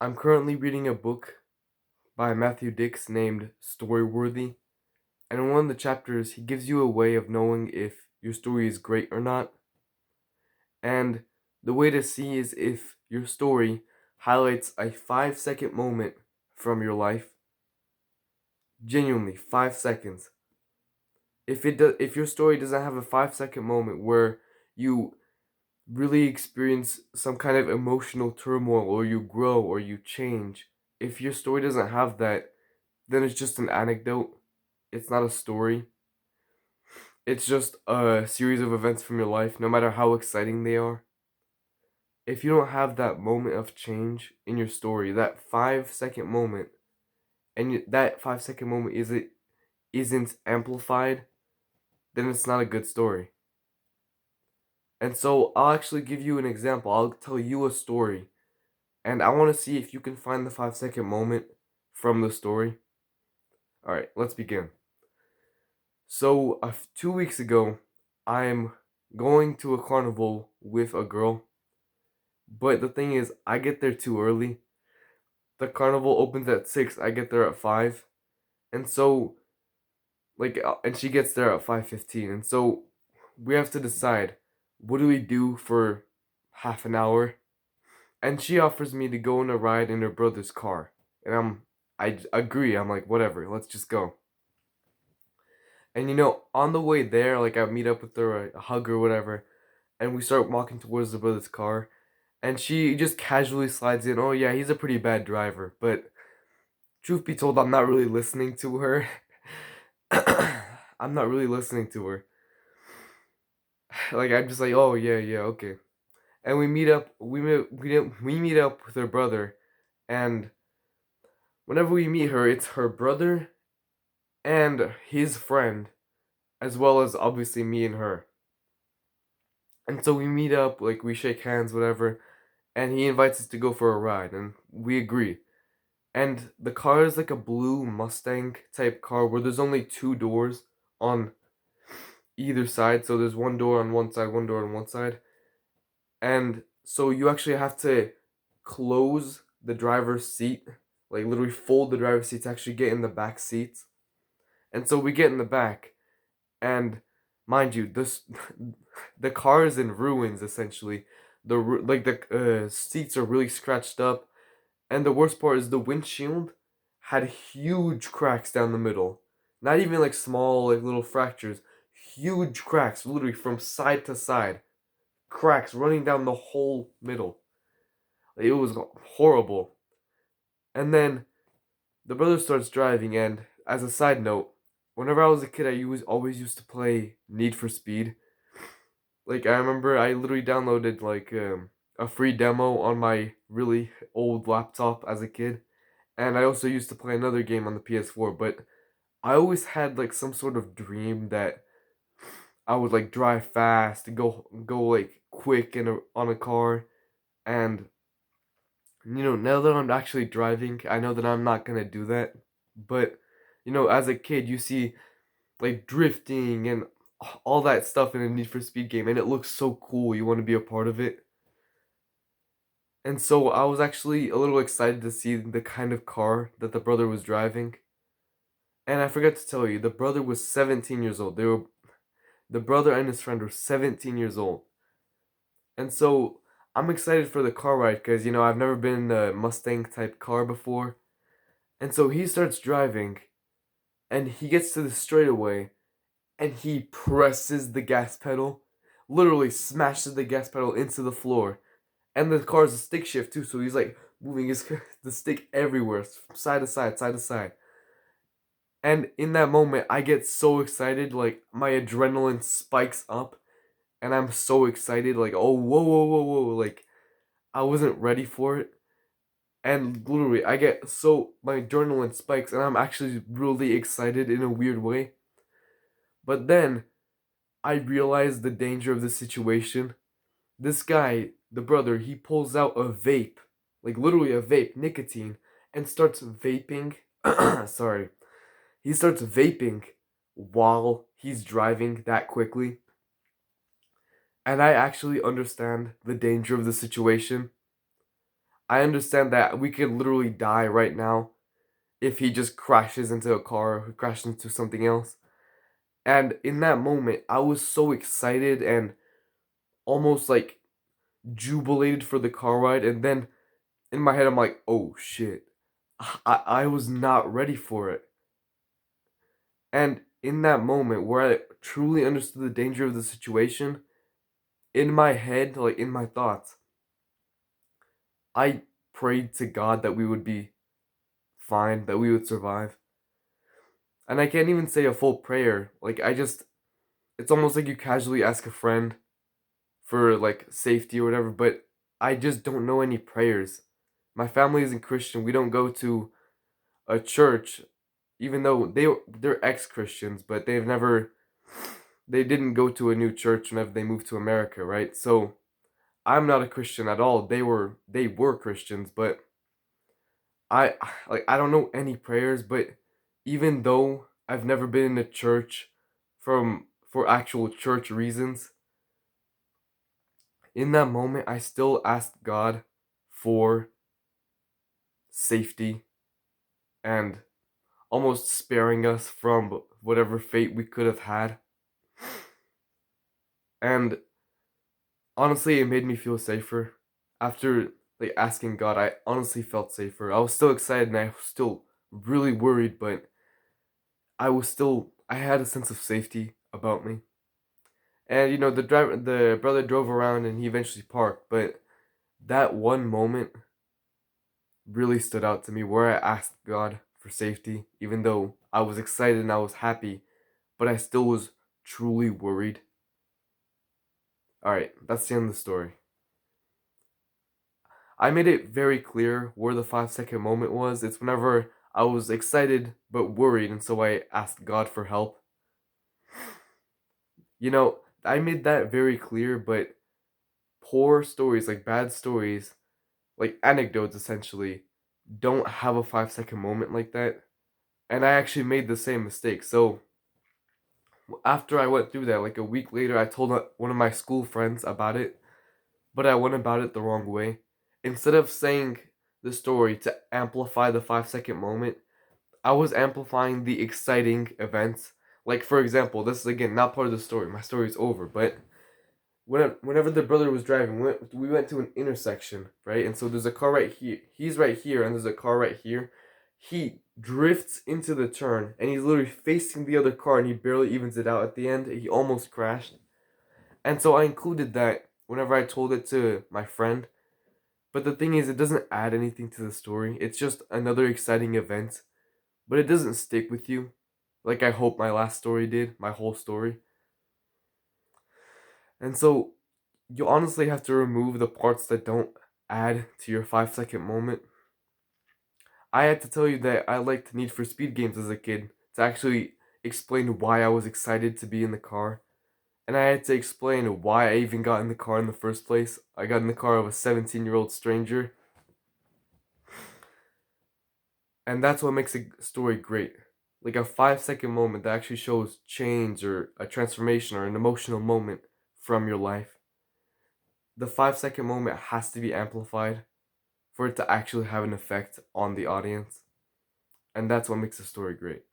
I'm currently reading a book by Matthew Dix named Storyworthy, and in one of the chapters, he gives you a way of knowing if your story is great or not. And the way to see is if your story highlights a 5 second moment from your life. Genuinely, 5 seconds. If your story doesn't have a 5 second moment where you really experience some kind of emotional turmoil or you grow or you change, if your story doesn't have that, then it's just an anecdote. It's not a story. It's just a series of events from your life, no matter how exciting they are. If you don't have that moment of change in your story, that 5 second moment, and that 5 second moment isn't amplified, then it's not a good story. And so I'll actually give you an example. I'll tell you a story, and I want to see if you can find the 5 second moment from the story. All right, let's begin. So, 2 weeks ago, I'm going to a carnival with a girl, but the thing is, I get there too early. The carnival opens at 6, I get there at 5, and so, and she gets there at 5:15, and so we have to decide what do we do for half an hour? And she offers me to go on a ride in her brother's car, and I agree. I'm like, whatever, let's just go. And on the way there, like I meet up with her, a hug or whatever, and we start walking towards the brother's car, and she just casually slides in, "Oh yeah, he's a pretty bad driver." But truth be told, I'm not really listening to her. I'm not really listening to her. Like I'm just like, "Oh yeah, yeah, okay." And we meet up. We meet up with her brother, and whenever we meet her, it's her brother and his friend, as well as obviously me and her. And so we meet up, like we shake hands, whatever, and he invites us to go for a ride, and we agree. And the car is like a blue Mustang type car where there's only two doors on either side. So there's one door on one side, one door on one side. And so you actually have to close the driver's seat, like literally fold the driver's seat to actually get in the back seats. And so we get in the back, and mind you, this the car is in ruins essentially. The seats are really scratched up. And the worst part is the windshield had huge cracks down the middle. Not even like small, like little fractures. Huge cracks, literally from side to side. Cracks running down the whole middle. Like, it was horrible. And then the brother starts driving, and as a side note, whenever I was a kid, always used to play Need for Speed. Like I remember, I literally downloaded a free demo on my really old laptop as a kid, and I also used to play another game on the PS4, but I always had like some sort of dream that I would like drive fast, go like quick on a car, and now that I'm actually driving, I know that I'm not gonna do that. But as a kid, you see like drifting and all that stuff in a Need for Speed game, and it looks so cool. You want to be a part of it. And so I was actually a little excited to see the kind of car that the brother was driving. And I forgot to tell you, the brother was 17 years old. The brother and his friend were 17 years old. And so I'm excited for the car ride because I've never been in a Mustang type car before. And so he starts driving and he gets to the straightaway and he presses the gas pedal, literally smashes the gas pedal into the floor. And the car's a stick shift too, so he's like moving the stick everywhere, side to side, side to side. And in that moment, I get so excited, like my adrenaline spikes up, and I'm so excited, like, oh, whoa, whoa, whoa, whoa, like I wasn't ready for it. And literally, my adrenaline spikes, and I'm actually really excited in a weird way. But then I realize the danger of the situation. This guy, the brother, he pulls out a vape, like literally a vape, nicotine, and starts vaping. Sorry. He starts vaping while he's driving that quickly. And I actually understand the danger of the situation. I understand that we could literally die right now if he just crashes into a car or crashes into something else. And in that moment, I was so excited and almost like jubilated for the car ride. And then in my head, I'm like, oh shit, I was not ready for it. And in that moment where I truly understood the danger of the situation, in my head, like in my thoughts, I prayed to God that we would be fine, that we would survive. And I can't even say a full prayer. Like, it's almost like you casually ask a friend for like safety or whatever, but I just don't know any prayers. My family isn't Christian. We don't go to a church, even though they're ex-Christians, but they didn't go to a new church whenever they moved to America, right? So I'm not a Christian at all. They were Christians, but I I don't know any prayers, but even though I've never been in a church for actual church reasons, in that moment I still asked God for safety and almost sparing us from whatever fate we could have had. And honestly, it made me feel safer. After like asking God, I honestly felt safer. I was still excited and I was still really worried, but I had a sense of safety about me. And the brother drove around and he eventually parked, but that one moment really stood out to me where I asked God for safety, even though I was excited and I was happy, but I still was truly worried. Alright, that's the end of the story. I made it very clear where the 5 second moment was. It's whenever I was excited but worried, and so I asked God for help. I made that very clear, but poor stories, like bad stories, like anecdotes essentially, don't have a 5 second moment like that. And I actually made the same mistake. So after I went through that, like a week later, I told one of my school friends about it, but I went about it the wrong way. Instead of saying the story to amplify the 5 second moment, I was amplifying the exciting events. Like, for example, this is again not part of the story. My story is over, but whenever the brother was driving, we went to an intersection, right? And so there's a car right here. He's right here, and there's a car right here. He drifts into the turn, and he's literally facing the other car, and he barely evens it out at the end. He almost crashed. And so I included that whenever I told it to my friend. But the thing is, it doesn't add anything to the story. It's just another exciting event, but it doesn't stick with you. Like I hope my last story did, my whole story. And so you honestly have to remove the parts that don't add to your 5 second moment. I had to tell you that I liked Need for Speed games as a kid to actually explain why I was excited to be in the car. And I had to explain why I even got in the car in the first place. I got in the car of a 17-year-old stranger. And that's what makes a story great. Like a 5 second moment that actually shows change or a transformation or an emotional moment from your life. The 5 second moment has to be amplified for it to actually have an effect on the audience. And that's what makes a story great.